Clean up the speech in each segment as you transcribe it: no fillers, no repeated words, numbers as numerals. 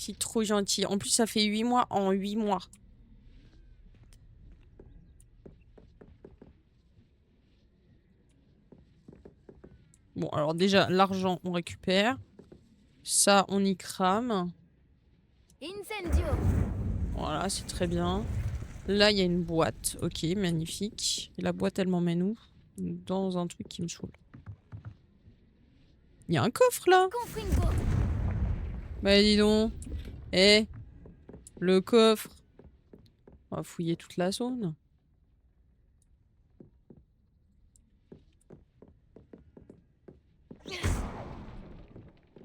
C'est trop gentil. En plus, ça fait 8 mois en 8 mois. Bon, alors déjà, l'argent, on récupère. Ça, on y crame. Incendio. Voilà, c'est très bien. Là, il y a une boîte. Ok, magnifique. Et la boîte, elle m'emmène où? Dans un truc qui me saoule. Il y a un coffre, là. Confringo. Bah, dis donc. Eh, le coffre. On va fouiller toute la zone.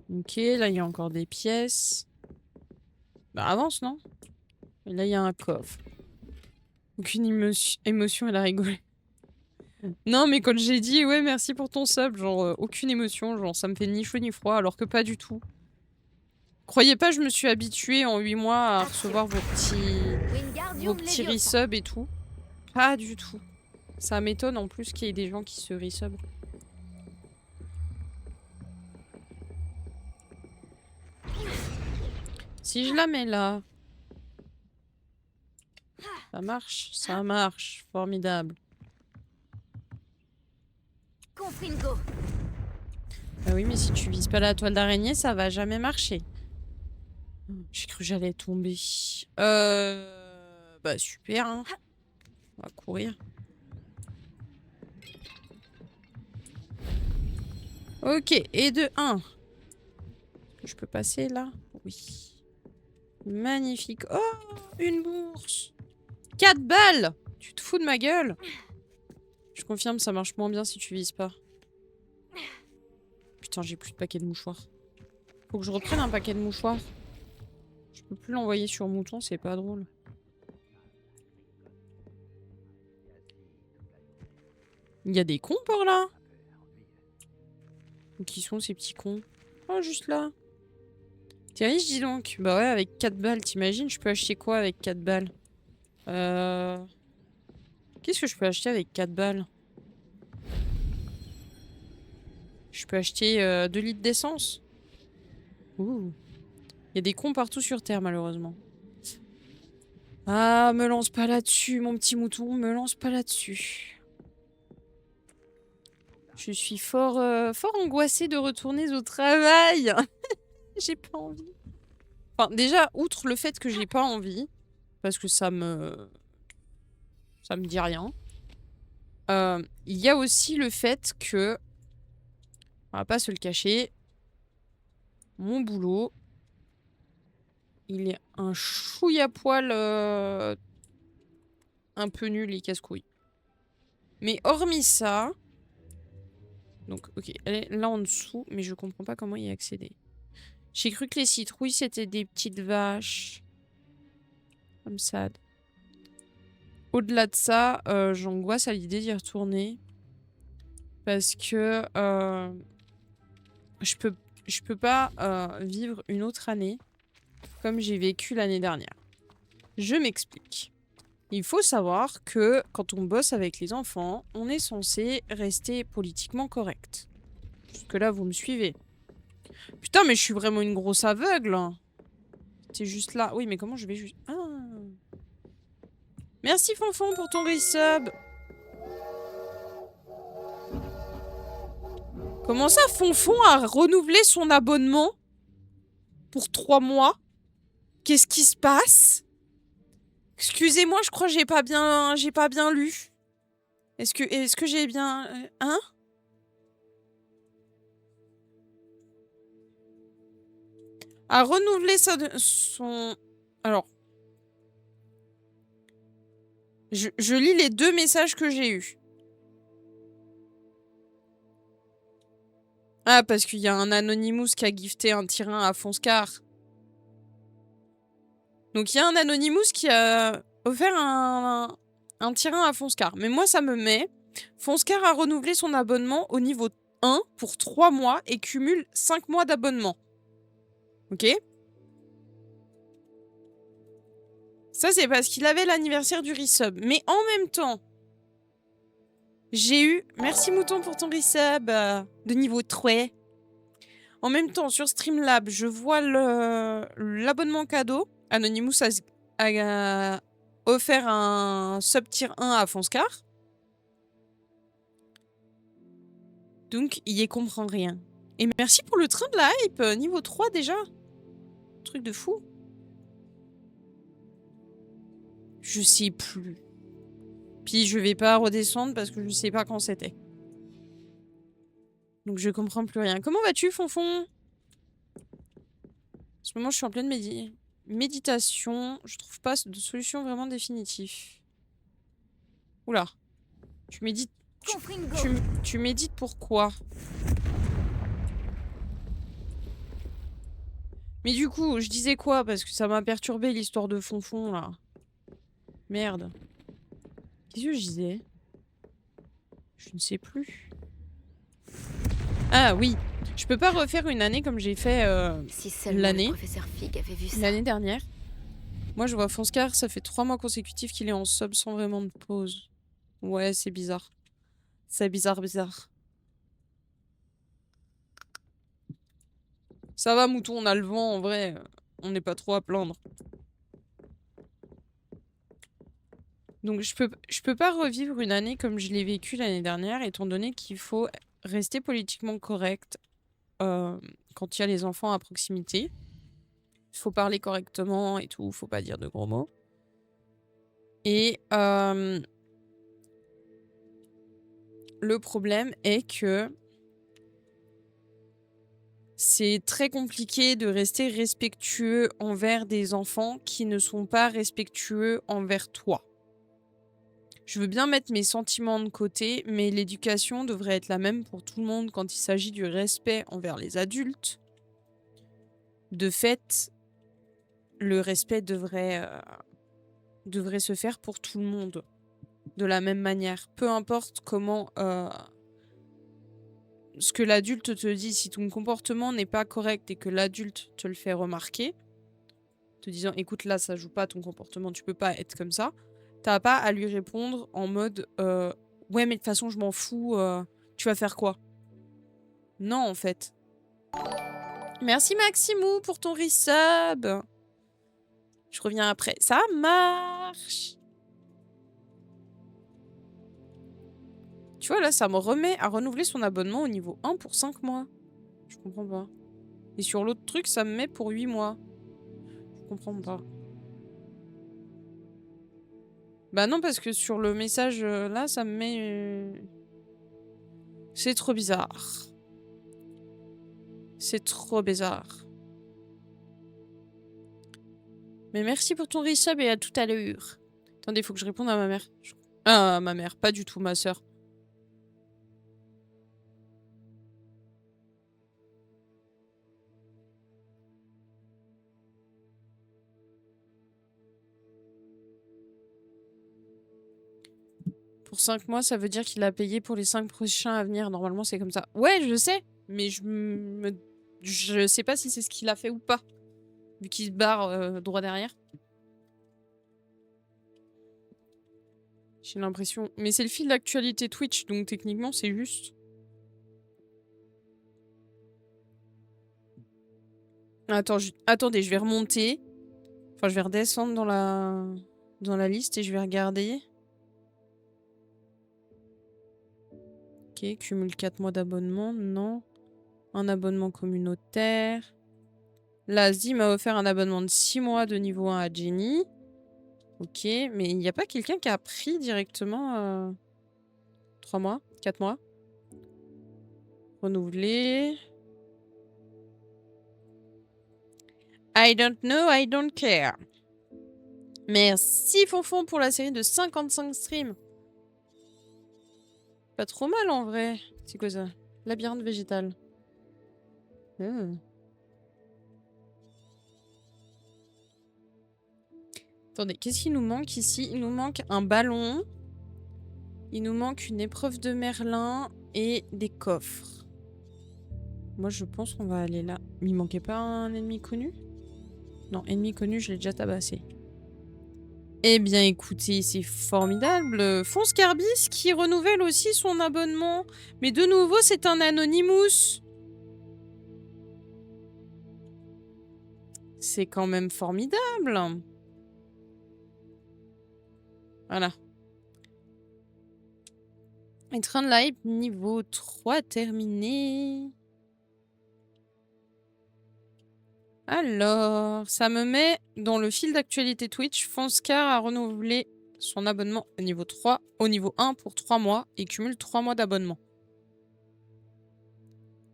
Ok, là, il y a encore des pièces. Bah, avance, non? Et là, il y a un coffre. Aucune émotion, elle a rigolé. Non, mais quand j'ai dit, ouais, merci pour ton sub, genre, aucune émotion, genre, ça me fait ni chaud ni froid, alors que pas du tout. Croyez pas, je me suis habituée en 8 mois à recevoir vos petits resubs et tout. Pas du tout. Ça m'étonne en plus qu'il y ait des gens qui se resub. Si je la mets là... Ça marche, ça marche. Formidable. Confringo. Bah oui, mais si tu vises pas la toile d'araignée, ça va jamais marcher. J'ai cru que j'allais tomber. Bah super, hein. On va courir. Ok, et de 1. Je peux passer là? Oui. Magnifique. Oh, une bourse. 4 balles. Tu te fous de ma gueule? Je confirme, ça marche moins bien si tu vises pas. Putain, j'ai plus de paquet de mouchoirs. Faut que je reprenne un paquet de mouchoirs. Je peux plus l'envoyer sur Mouton, c'est pas drôle. Il y a des cons par là? Où qui sont ces petits cons? Oh, juste là. T'es riche, dis donc. Bah ouais, avec 4 balles, t'imagines, je peux acheter quoi avec 4 balles? Qu'est-ce que je peux acheter avec 4 balles? Je peux acheter 2 litres d'essence. Ouh. Il y a des cons partout sur Terre, malheureusement. Ah, me lance pas là-dessus, mon petit mouton. Me lance pas là-dessus. Je suis fort angoissée de retourner au travail. J'ai pas envie. Enfin, déjà, outre le fait que j'ai pas envie, parce que ça me dit rien. Il y a aussi le fait que, on va pas se le cacher, mon boulot, il est un chouïa poil un peu nul et casse-couille. Mais hormis ça, donc ok, elle est là en dessous, mais je comprends pas comment y accéder. J'ai cru que les citrouilles c'était des petites vaches. Comme ça. Au-delà de ça, j'angoisse à l'idée d'y retourner. Parce que je peux pas vivre une autre année comme j'ai vécu l'année dernière. Je m'explique. Il faut savoir que quand on bosse avec les enfants, on est censé rester politiquement correct. Jusque-là, vous me suivez. Putain, mais je suis vraiment une grosse aveugle. C'est juste là. Oui, mais comment je vais juste... Ah. Merci Fonfon pour ton resub. Comment ça, Fonfon a renouvelé son abonnement pour 3 mois? Qu'est-ce qui se passe? Excusez-moi, je crois que j'ai pas bien lu. Est-ce que j'ai bien... hein? A renouvelé son... Alors... Je lis les 2 messages que j'ai eus. Ah, parce qu'il y a un Anonymous qui a gifté un tyran à Fonscar. Donc il y a un Anonymous qui a offert un tyran à Fonscar. Mais moi, ça me met... Fonscar a renouvelé son abonnement au niveau 1 pour 3 mois et cumule 5 mois d'abonnement. Ok? Ça, c'est parce qu'il avait l'anniversaire du resub. Mais en même temps, j'ai eu... Merci Mouton pour ton resub de niveau 3. En même temps, sur Streamlab, je vois l'abonnement cadeau. Anonymous a offert un sub-tier 1 à Fonscar. Donc, il y comprend rien. Et merci pour le train de la hype, niveau 3 déjà. Truc de fou. Je sais plus. Puis je vais pas redescendre parce que je sais pas quand c'était. Donc je comprends plus rien. Comment vas-tu, Fonfon? En ce moment, je suis en pleine méditation. Je trouve pas de solution vraiment définitive. Oula. Tu médites... Confringo. Tu médites pourquoi? Mais du coup, je disais quoi? Parce que ça m'a perturbé l'histoire de Fonfon, là. Merde. Qu'est-ce que je disais? Je ne sais plus. Ah oui. Je peux pas refaire une année comme j'ai fait Si seulement l'année. le professeur Fig avait vu ça. L'année dernière. Moi, je vois Fonscar, ça fait 3 mois consécutifs qu'il est en sub sans vraiment de pause. Ouais, c'est bizarre. C'est bizarre. Ça va, mouton, on a le vent, en vrai. On n'est pas trop à plaindre. Donc, je peux pas revivre une année comme je l'ai vécue l'année dernière, étant donné qu'il faut rester politiquement correct quand il y a les enfants à proximité. Il faut parler correctement et tout, faut pas dire de gros mots. Et le problème est que c'est très compliqué de rester respectueux envers des enfants qui ne sont pas respectueux envers toi. Je veux bien mettre mes sentiments de côté, mais l'éducation devrait être la même pour tout le monde quand il s'agit du respect envers les adultes. De fait, le respect devrait se faire pour tout le monde, de la même manière. Peu importe comment... ce que l'adulte te dit, si ton comportement n'est pas correct et que l'adulte te le fait remarquer, te disant « Écoute, là, ça joue pas ton comportement, tu peux pas être comme ça », t'as pas à lui répondre en mode « Ouais, mais de toute façon, je m'en fous, tu vas faire quoi ?» Non, en fait. Merci Maximou pour ton resub. Je reviens après. Ça marche. Tu vois, là, ça me remet à renouveler son abonnement au niveau 1 pour 5 mois. Je comprends pas. Et sur l'autre truc, ça me met pour 8 mois. Je comprends pas. Bah non, parce que sur le message, là, ça me met... C'est trop bizarre. C'est trop bizarre. Mais merci pour ton resub et à tout à l'heure. Attendez, faut que je réponde à ma mère. Ah, ma mère, pas du tout, ma sœur. Pour 5 mois, ça veut dire qu'il a payé pour les 5 prochains à venir. Normalement, c'est comme ça. Ouais, je sais. Mais je sais pas si c'est ce qu'il a fait ou pas. Vu qu'il se barre droit derrière. J'ai l'impression... Mais c'est le fil d'actualité Twitch, donc techniquement, c'est juste. Attendez, je vais remonter. Enfin, je vais redescendre dans la liste et je vais regarder. Ok, cumule 4 mois d'abonnement, non. Un abonnement communautaire. L'Asie m'a offert un abonnement de 6 mois de niveau 1 à Jenny. Ok, mais il n'y a pas quelqu'un qui a pris directement 3 mois, 4 mois. Renouveler. I don't know, I don't care. Merci Fonfon pour la série de 55 streams. Pas trop mal en vrai. C'est quoi ça? Labyrinthe végétal. Attendez, qu'est-ce qu'il nous manque ici? Il nous manque un ballon. Il nous manque une épreuve de Merlin et des coffres. Moi, je pense qu'on va aller là. Il manquait pas un ennemi connu? Non, ennemi connu, je l'ai déjà tabassé. Eh bien, écoutez, c'est formidable. Fonscarbis qui renouvelle aussi son abonnement. Mais de nouveau, c'est un Anonymous. C'est quand même formidable. Voilà. Et train de live niveau 3 terminé. Alors, ça me met dans le fil d'actualité Twitch. Fonzcar a renouvelé son abonnement au niveau 3, au niveau 1 pour 3 mois et cumule 3 mois d'abonnement.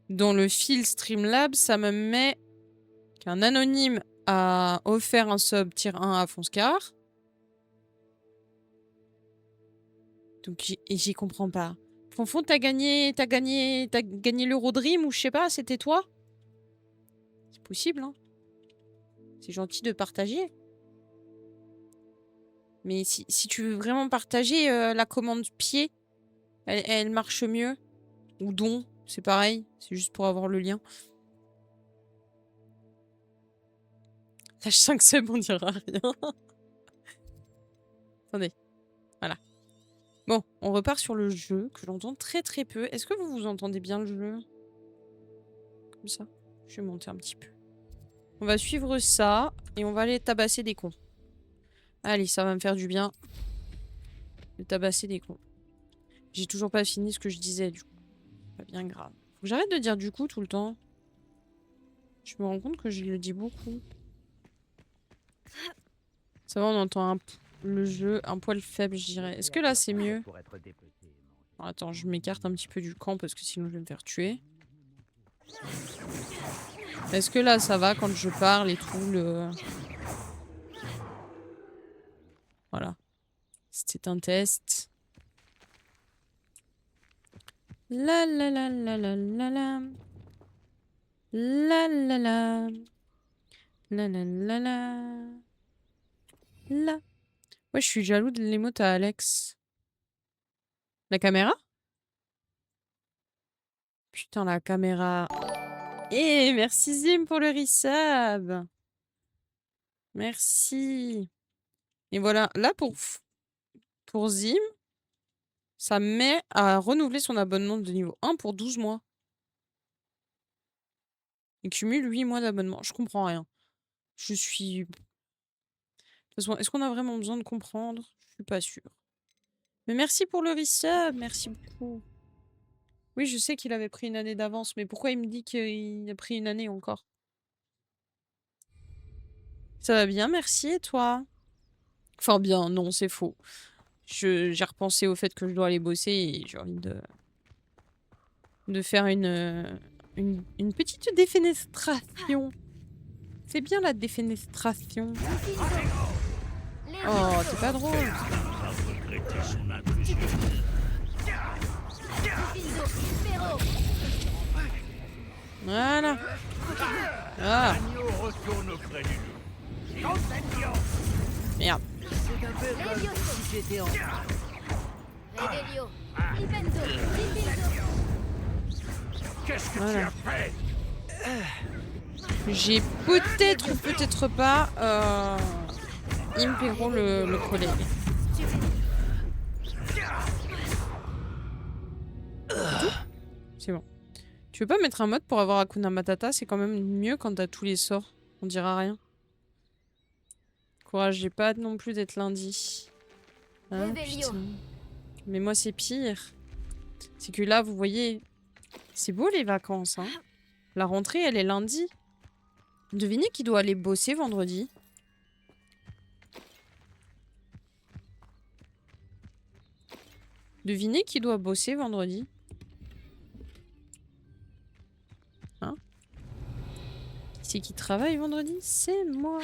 Dans le fil Streamlabs, ça me met qu'un anonyme a offert un sub tier 1 à Fonzcar. Donc j'y comprends pas. Fonfon, t'as gagné l'Eurodream ou je sais pas, c'était toi? C'est possible, hein? C'est gentil de partager. Mais si tu veux vraiment partager, la commande pied, elle marche mieux. Ou don, c'est pareil. C'est juste pour avoir le lien. Lâche 5 subs, on dira rien. Attendez. Voilà. Bon, on repart sur le jeu, que j'entends très très peu. Est-ce que vous entendez bien le jeu? Comme ça. Je vais monter un petit peu. On va suivre ça, et on va aller tabasser des cons. Allez, ça va me faire du bien. De tabasser des cons. J'ai toujours pas fini ce que je disais, du coup. Pas bien grave. Faut que j'arrête de dire du coup tout le temps. Je me rends compte que je le dis beaucoup. Ça va, on entend le jeu un poil faible, je dirais. Est-ce que là, c'est mieux? Alors, attends, je m'écarte un petit peu du camp parce que sinon je vais me faire tuer. Est-ce que là, ça va quand je parle et tout le... Voilà. C'était un test. La la la la la la la. La la la. La la la la. La. Ouais, je suis jaloux de l'émote à Alex. La caméra? Putain, la caméra. Eh, merci Zim pour le resub. Merci. Et voilà, là pour Zim, ça me met à renouveler son abonnement de niveau 1 pour 12 mois. Il cumule 8 mois d'abonnement. Je comprends rien. Je suis... De toute façon, est-ce qu'on a vraiment besoin de comprendre? Je suis pas sûre. Mais merci pour le resub, merci beaucoup. Oui, je sais qu'il avait pris une année d'avance, mais pourquoi il me dit qu'il a pris une année encore? Ça va bien, merci, et toi? Enfin bien, non, c'est faux. J'ai repensé au fait que je dois aller bosser et j'ai envie de faire une petite défenestration. C'est bien la défenestration. Oh, t'es pas drôle. Voilà. Ah. Merde. Voilà. J'ai peut-être ou peut-être pas Impero le collègue. C'est bon. Tu veux pas mettre un mode pour avoir Hakuna Matata? C'est quand même mieux quand t'as tous les sorts. On dira rien. Courage, j'ai pas non plus d'être lundi. Ah, putain. Mais moi, c'est pire. C'est que là, vous voyez, c'est beau les vacances. Hein. La rentrée, elle est lundi. Devinez qui doit aller bosser vendredi. Devinez qui doit bosser vendredi. Hein? Qui c'est qui travaille vendredi? C'est moi.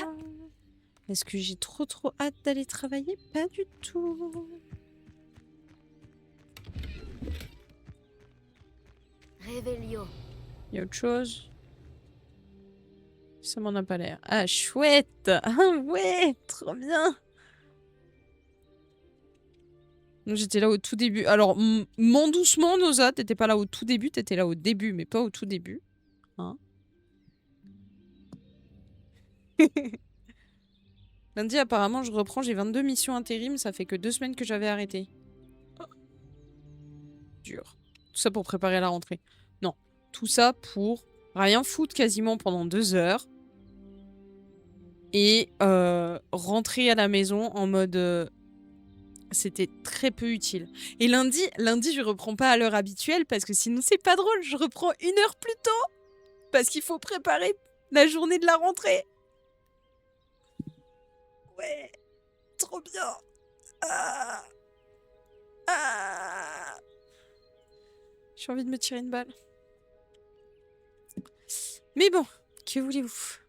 Est-ce que j'ai trop hâte d'aller travailler? Pas du tout. Réveillon. Y a autre chose? Ça m'en a pas l'air. Ah, chouette! Ah ouais, trop bien! J'étais là au tout début. Alors, mon doucement, Noza, t'étais pas là au tout début, t'étais là au début, mais pas au tout début. Hein? Lundi, apparemment, je reprends, j'ai 22 missions intérim, ça fait que 2 semaines que j'avais arrêté. Dur. Tout ça pour préparer la rentrée. Non, tout ça pour rien foutre quasiment pendant 2 heures. Et rentrer à la maison en mode... c'était très peu utile. Et lundi, je reprends pas à l'heure habituelle parce que sinon c'est pas drôle. Je reprends 1 heure plus tôt parce qu'il faut préparer la journée de la rentrée. Ouais, trop bien. Ah, ah. J'ai envie de me tirer une balle. Mais bon, que voulez-vous?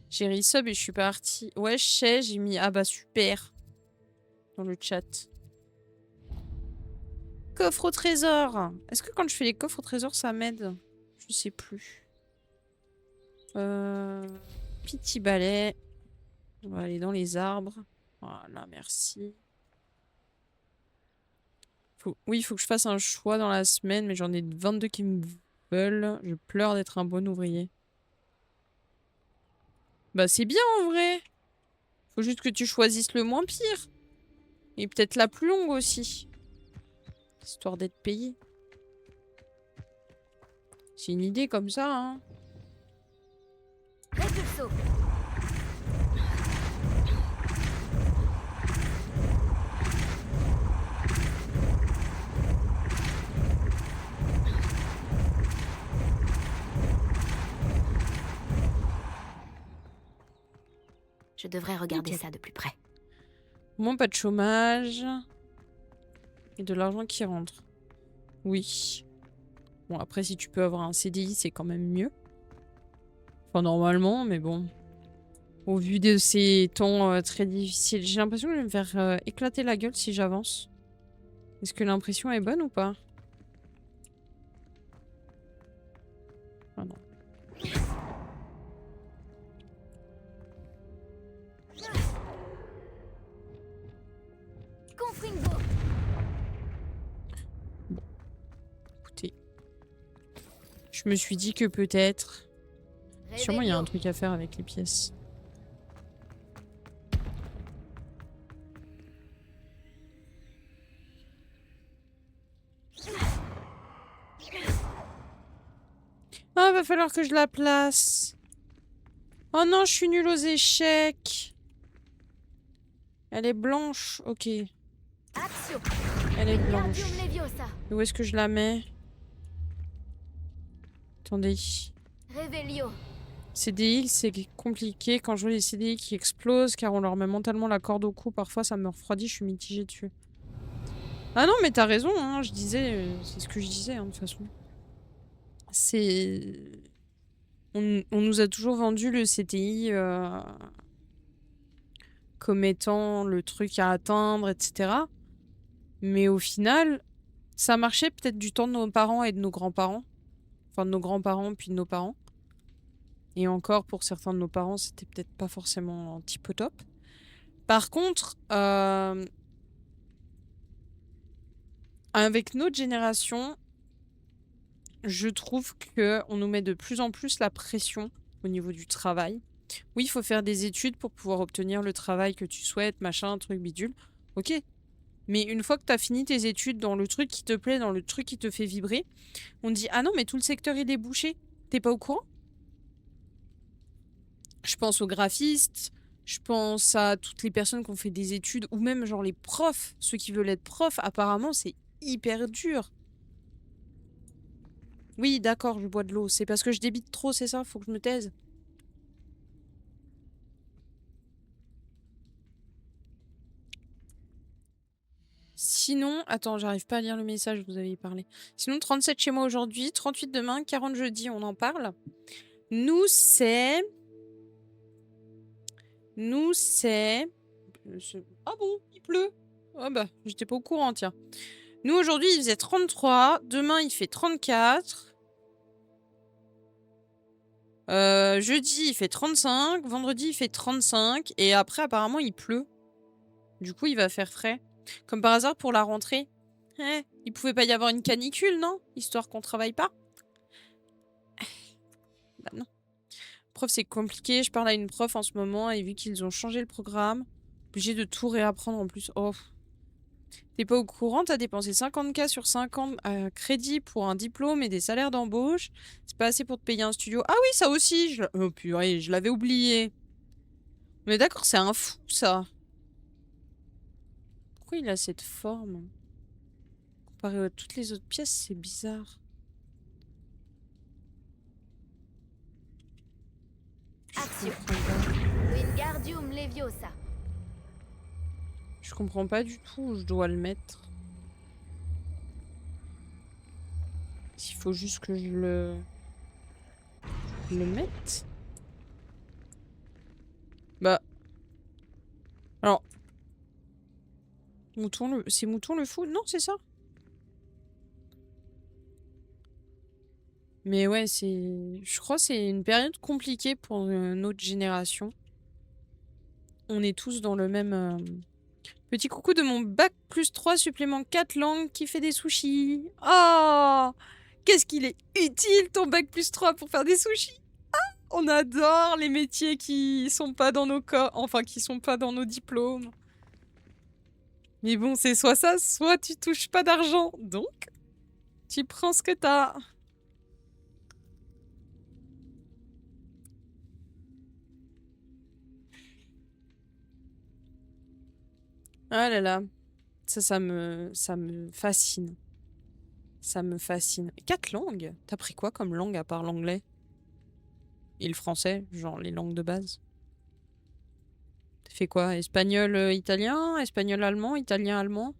J'ai resub et je suis partie. Ouais, je sais, j'ai mis... Ah bah super. Dans le chat. Coffre au trésor. Est-ce que quand je fais les coffres au trésor, ça m'aide? Je sais plus. Petit balai. On va aller dans les arbres. Voilà, merci. Oui, il faut que je fasse un choix dans la semaine, mais j'en ai 22 qui me veulent. Je pleure d'être un bon ouvrier. Bah c'est bien en vrai. Faut juste que tu choisisses le moins pire. Et peut-être la plus longue aussi. Histoire d'être payé. C'est une idée comme ça, hein. Répulso. Je devrais regarder ça de plus près. Au moins pas de chômage. Et de l'argent qui rentre. Oui. Bon, après, si tu peux avoir un CDI, c'est quand même mieux. Enfin, normalement, mais bon. Au vu de ces temps très difficiles, j'ai l'impression que je vais me faire éclater la gueule si j'avance. Est-ce que l'impression est bonne ou pas? Ah non. Confringo. Bon. Écoutez. Je me suis dit que peut-être... Sûrement, il y a un truc à faire avec les pièces. Ah, va falloir que je la place. Oh non, je suis nulle aux échecs. Elle est blanche. Ok. Action. Elle est blanche. Wingardium Leviosa. Où est-ce que je la mets? Attendez. Revelio. CDI, c'est compliqué quand je vois les CDI qui explosent car on leur met mentalement la corde au cou. Parfois, ça me refroidit, je suis mitigée dessus. Ah non, mais t'as raison, hein, je disais... c'est ce que je disais, hein, de toute façon. C'est... On nous a toujours vendu le CDI comme étant le truc à atteindre, etc. Mais au final, ça marchait peut-être du temps de nos parents et de nos grands-parents. Enfin, de nos grands-parents, puis de nos parents. Et encore, pour certains de nos parents, c'était peut-être pas forcément tip au top. Par contre, avec notre génération, je trouve qu'on nous met de plus en plus la pression au niveau du travail. Oui, il faut faire des études pour pouvoir obtenir le travail que tu souhaites, machin, truc bidule. Ok. Mais une fois que tu as fini tes études dans le truc qui te plaît, dans le truc qui te fait vibrer, on te dit « Ah non, mais tout le secteur, il est bouché. T'es pas au courant ?» Je pense aux graphistes, je pense à toutes les personnes qui ont fait des études, ou même genre les profs, ceux qui veulent être profs, apparemment c'est hyper dur. Oui, d'accord, je bois de l'eau. C'est parce que je débite trop, c'est ça? Faut que je me taise. Sinon, attends, j'arrive pas à lire le message, vous avez parlé. Sinon, 37 chez moi aujourd'hui, 38 demain, 40 jeudi, on en parle. Nous, c'est... Ah bon, il pleut. Ah bah, j'étais pas au courant, tiens. Nous, aujourd'hui, il faisait 33. Demain, il fait 34. Jeudi, il fait 35. Vendredi, il fait 35. Et après, apparemment, il pleut. Du coup, il va faire frais. Comme par hasard, pour la rentrée. Il pouvait pas y avoir une canicule, non? Histoire qu'on travaille pas. Bah non. Prof, c'est compliqué. Je parle à une prof en ce moment et vu qu'ils ont changé le programme, obligé de tout réapprendre en plus. Oh. T'es pas au courant, t'as dépensé 50K sur 50 crédits pour un diplôme et des salaires d'embauche. C'est pas assez pour te payer un studio. Ah oui, ça aussi, oh purée, je l'avais oublié. Mais d'accord, c'est un fou, ça. Pourquoi il a cette forme? Comparé à toutes les autres pièces, c'est bizarre. Accio. Je comprends pas. Wingardium Leviosa. Je comprends pas du tout où je dois le mettre. Il faut juste que je le mette. Bah. Alors. C'est Mouton le fou? Non, c'est ça? Mais ouais, je crois que c'est une période compliquée pour notre génération. On est tous dans le même... Petit coucou de mon bac plus 3 supplément 4 langues qui fait des sushis. Oh! Qu'est-ce qu'il est utile ton bac plus 3 pour faire des sushis! On adore les métiers qui sont pas dans nos corps, enfin qui sont pas dans nos diplômes. Mais bon, c'est soit ça, soit tu touches pas d'argent. Donc, tu prends ce que t'as. Ah là là. Ça me fascine. Ça me fascine. 4 langues? T'as pris quoi comme langue à part l'anglais? Et le français, genre les langues de base? T'as fait quoi? Espagnol, italien? Espagnol, allemand? Italien, allemand?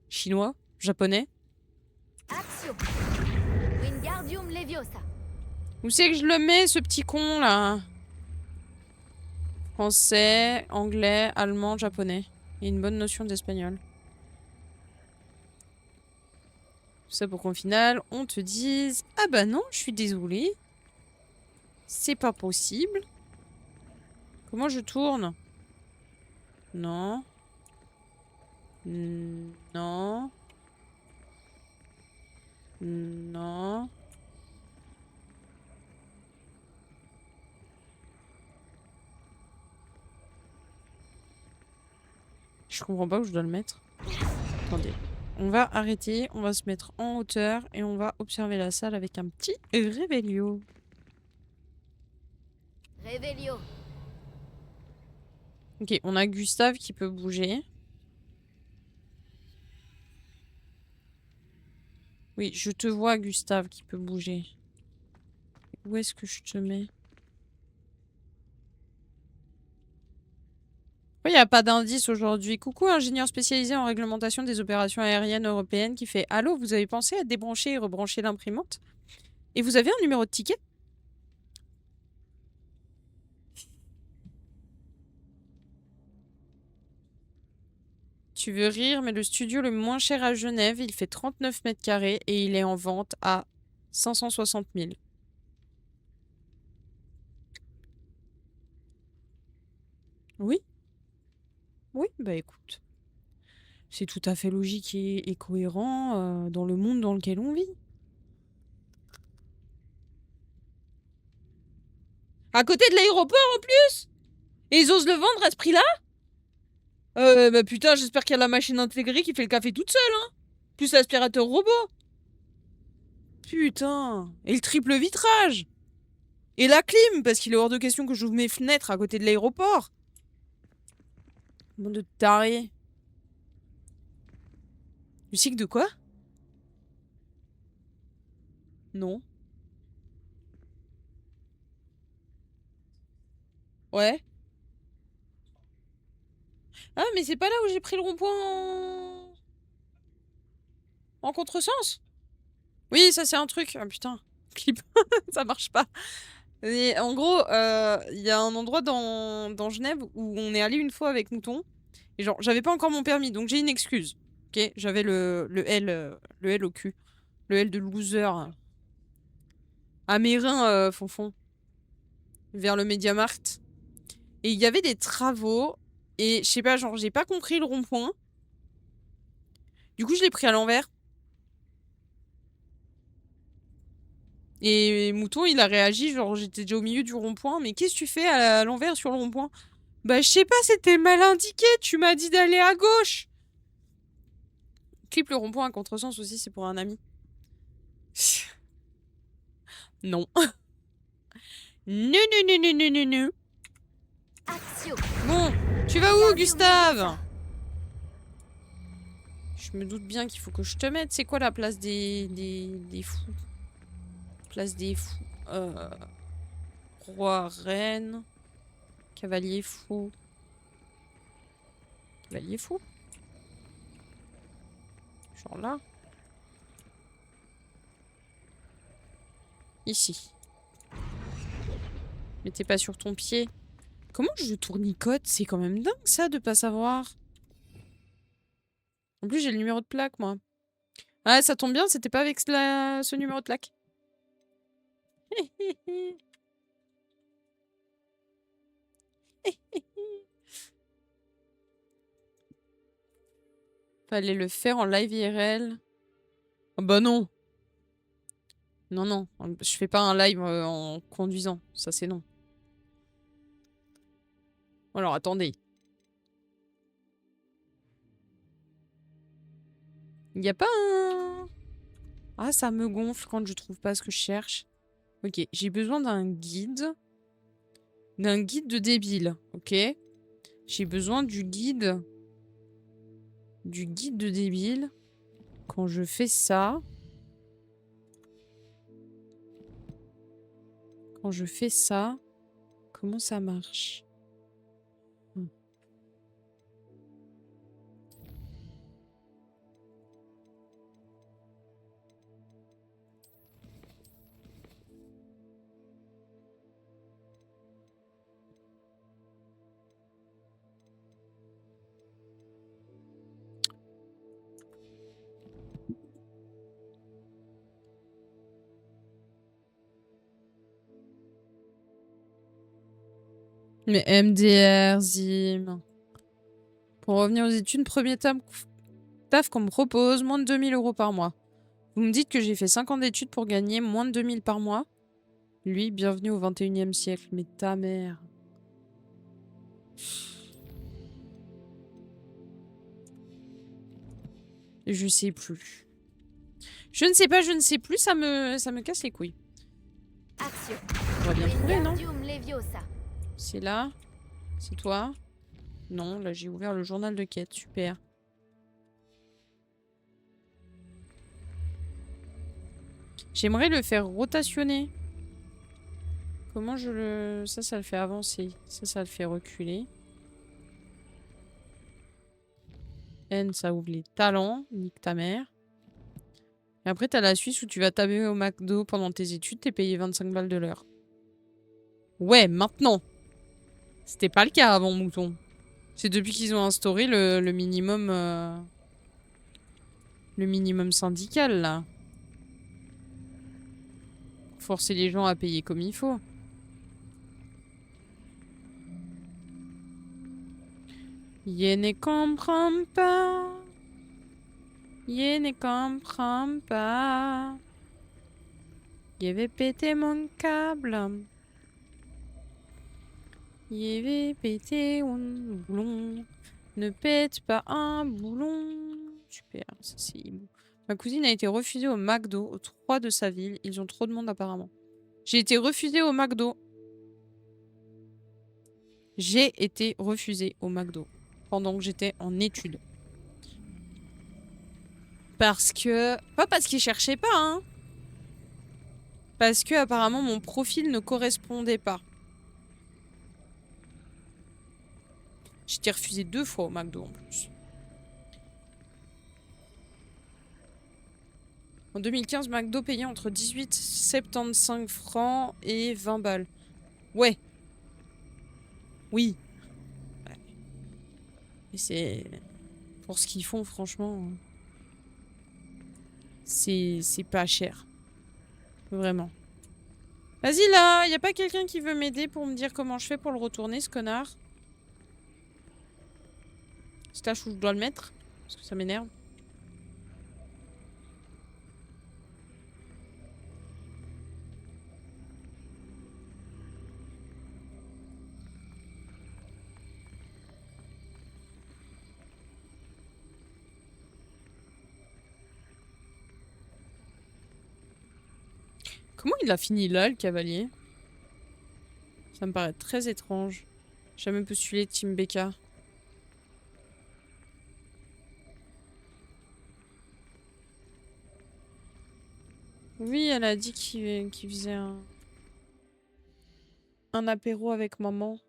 Chinois? Japonais? Accio. Wingardium Leviosa. Où c'est que je le mets, ce petit con, là? Français, anglais, allemand, japonais. Et une bonne notion d'espagnol. Tout ça pour qu'au final, on te dise... Ah bah non, je suis désolée. C'est pas possible. Comment je tourne? Non. Non. Non. Je comprends pas où je dois le mettre. Attendez. On va arrêter, on va se mettre en hauteur et on va observer la salle avec un petit réveillon. Revelio. Ok, on a Gustave qui peut bouger. Oui, je te vois, Gustave, qui peut bouger. Où est-ce que je te mets? Pourquoi il n'y a pas d'indice aujourd'hui? Coucou, ingénieur spécialisé en réglementation des opérations aériennes européennes qui fait Allô, vous avez pensé à débrancher et rebrancher l'imprimante? Et vous avez un numéro de ticket? Tu veux rire, mais le studio le moins cher à Genève, il fait 39 mètres carrés et il est en vente à 560 000. Oui? Oui, bah écoute. C'est tout à fait logique et cohérent dans le monde dans lequel on vit. À côté de l'aéroport en plus? Et ils osent le vendre à ce prix-là? Bah putain, j'espère qu'il y a la machine intégrée qui fait le café toute seule, hein. Plus l'aspirateur robot. Putain. Et le triple vitrage. Et la clim, parce qu'il est hors de question que j'ouvre mes fenêtres à côté de l'aéroport. Bande de tarés. Musique de quoi? Non. Ouais. Ah, mais c'est pas là où j'ai pris le rond-point en contresens? Oui, ça c'est un truc. Ah putain. Clip. Ça marche pas. Et en gros, il y a un endroit dans Genève où on est allé une fois avec Mouton. Et genre, j'avais pas encore mon permis, donc j'ai une excuse. Ok, j'avais le L au cul. Le L de loser. À Mérin, Fonfon. Vers le Mediamarkt. Et il y avait des travaux. Et je sais pas, genre, j'ai pas compris le rond-point. Du coup, je l'ai pris à l'envers. Et Mouton, il a réagi, genre, j'étais déjà au milieu du rond-point. Mais qu'est-ce que tu fais à l'envers sur le rond-point? Bah, je sais pas, c'était mal indiqué. Tu m'as dit d'aller à gauche. Clip le rond-point à contresens aussi, c'est pour un ami. Non. Non, non, non, non, non, non, non. Axio. Bon, tu vas où, Gustave? Je me doute bien qu'il faut que je te mette. C'est quoi la place des fous? Place des fous. Roi, reine. Cavalier fou. Cavalier fou. Genre là. Ici. Mais t'es pas sur ton pied. Comment je tournicote? C'est quand même dingue ça de pas savoir. En plus j'ai le numéro de plaque moi. Ah ça tombe bien, c'était pas avec ce numéro de plaque. Fallait le faire en live IRL. Oh bah non. Non, non. Je fais pas un live en conduisant. Ça c'est non. Alors attendez. Il y a pas un... Ah ça me gonfle quand je trouve pas ce que je cherche. Ok, j'ai besoin d'un guide. D'un guide de débile, ok? J'ai besoin du guide. Du guide de débile. Quand je fais ça... Quand je fais ça... Comment ça marche? Mais MDR, Zim... Pour revenir aux études, premier taf qu'on me propose, moins de 2000 € par mois. Vous me dites que j'ai fait 5 ans d'études pour gagner moins de 2000 par mois? Lui, bienvenue au 21e siècle. Mais ta mère. Je sais plus. Je ne sais pas, je ne sais plus, ça me casse les couilles. Axio. On va bien trouver, non? Wingardium Leviosa. C'est là? C'est toi? Non, là j'ai ouvert le journal de quête, super. J'aimerais le faire rotationner. Comment je le... Ça le fait avancer. Ça le fait reculer. N, ça ouvre les talents. Nique ta mère. Et après, t'as la Suisse où tu vas taper au McDo pendant tes études, t'es payé 25 balles de l'heure. Ouais, maintenant. C'était pas le cas avant, mouton. C'est depuis qu'ils ont instauré le minimum... le minimum syndical, là. Forcer les gens à payer comme il faut. Je ne comprends pas. Je ne comprends pas. Je vais péter mon câble. Je vais péter un boulon. Ne pète pas un boulon. Super, ça c'est beau. Ma cousine a été refusée au McDo, aux 3 de sa ville. Ils ont trop de monde apparemment. J'ai été refusée au McDo. J'ai été refusée au McDo pendant que j'étais en études. Parce que... Pas parce qu'ils cherchaient pas, hein. Parce que apparemment mon profil ne correspondait pas. J'étais refusée 2 fois au McDo en plus. En 2015, McDo payait entre 18,75 francs et 20 balles. Ouais. Oui. Ouais. Et c'est... Pour ce qu'ils font, franchement... C'est pas cher. Vraiment. Vas-y là, y a pas quelqu'un qui veut m'aider pour me dire comment je fais pour le retourner, ce connard? Slash où je dois le mettre? Parce que ça m'énerve. Comment il a fini là, le cavalier? Ça me paraît très étrange. J'ai jamais postulé Team BK. Oui, elle a dit qu'il faisait un apéro avec maman.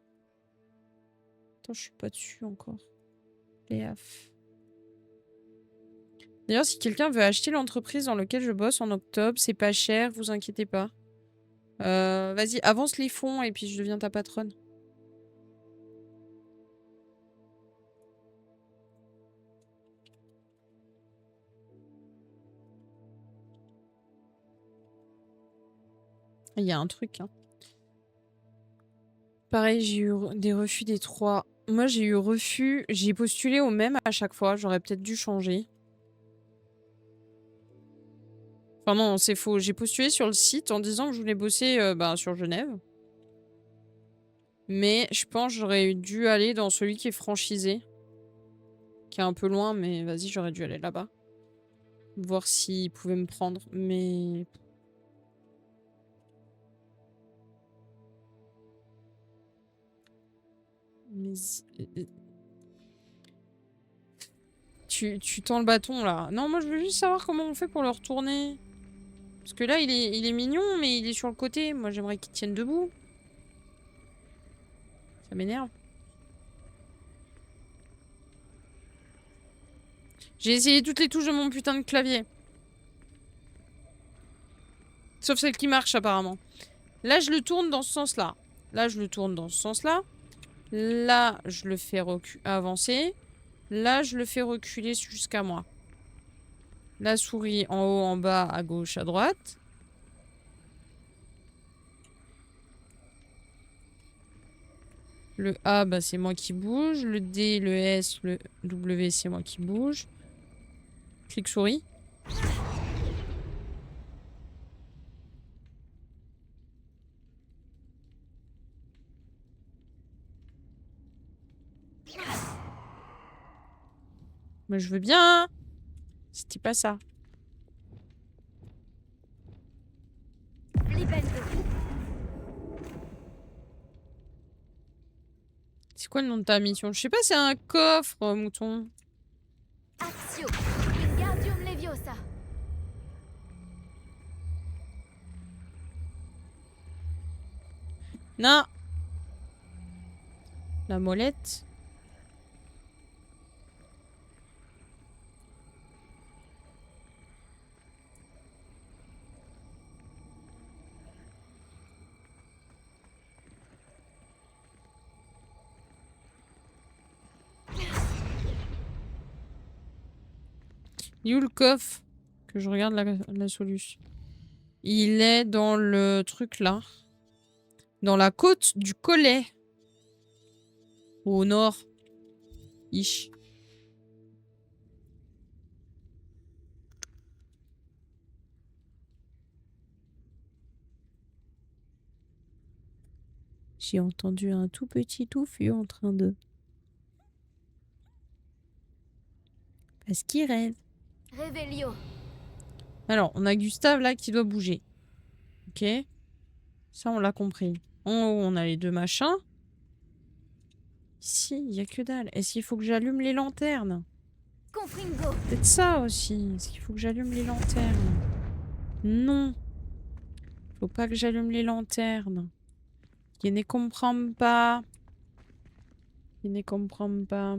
Attends, je suis pas dessus encore. Léaf. D'ailleurs, si quelqu'un veut acheter l'entreprise dans laquelle je bosse en octobre, c'est pas cher, vous inquiétez pas. Vas-y, avance les fonds et puis je deviens ta patronne. Il y a un truc, hein. Pareil, j'ai eu des refus des 3. Moi, j'ai eu refus. J'ai postulé au même à chaque fois. J'aurais peut-être dû changer. Enfin non, c'est faux. J'ai postulé sur le site en disant que je voulais bosser sur Genève. Mais je pense que j'aurais dû aller dans celui qui est franchisé. Qui est un peu loin, mais vas-y, j'aurais dû aller là-bas. Voir s'ils pouvaient me prendre. Mais... Tu tends le bâton, là. Non, moi, je veux juste savoir comment on fait pour le retourner. Parce que là, il est mignon, mais il est sur le côté. Moi, j'aimerais qu'il tienne debout. Ça m'énerve. J'ai essayé toutes les touches de mon putain de clavier. Sauf celle qui marche, apparemment. Là, je le tourne dans ce sens-là. Là, je le tourne dans ce sens-là. Là, je le fais avancer. Là, je le fais reculer jusqu'à moi. La souris en haut, en bas, à gauche, à droite. Le A, bah, c'est moi qui bouge. Le D, le S, le W, c'est moi qui bouge. Clic souris. Mais je veux bien. C'était pas ça. C'est quoi le nom de ta mission? Je sais pas, c'est un coffre, mouton. Axio. Wingardium Leviosa. Non. La molette. Il est où le coffre? Que je regarde la solution. Il est dans le truc là. Dans la côte du Collet. Au nord. Ish. J'ai entendu un tout petit touffu en train de... Parce qu'il rêve. Revelio. Alors, on a Gustave là qui doit bouger. Ok. Ça, on l'a compris. En haut, on a les deux machins. Ici, il n'y a que dalle. Est-ce qu'il faut que j'allume les lanternes? Confringo. Peut-être ça aussi. Est-ce qu'il faut que j'allume les lanternes? Non. Faut pas que j'allume les lanternes. Je ne comprends pas. Je ne comprends pas.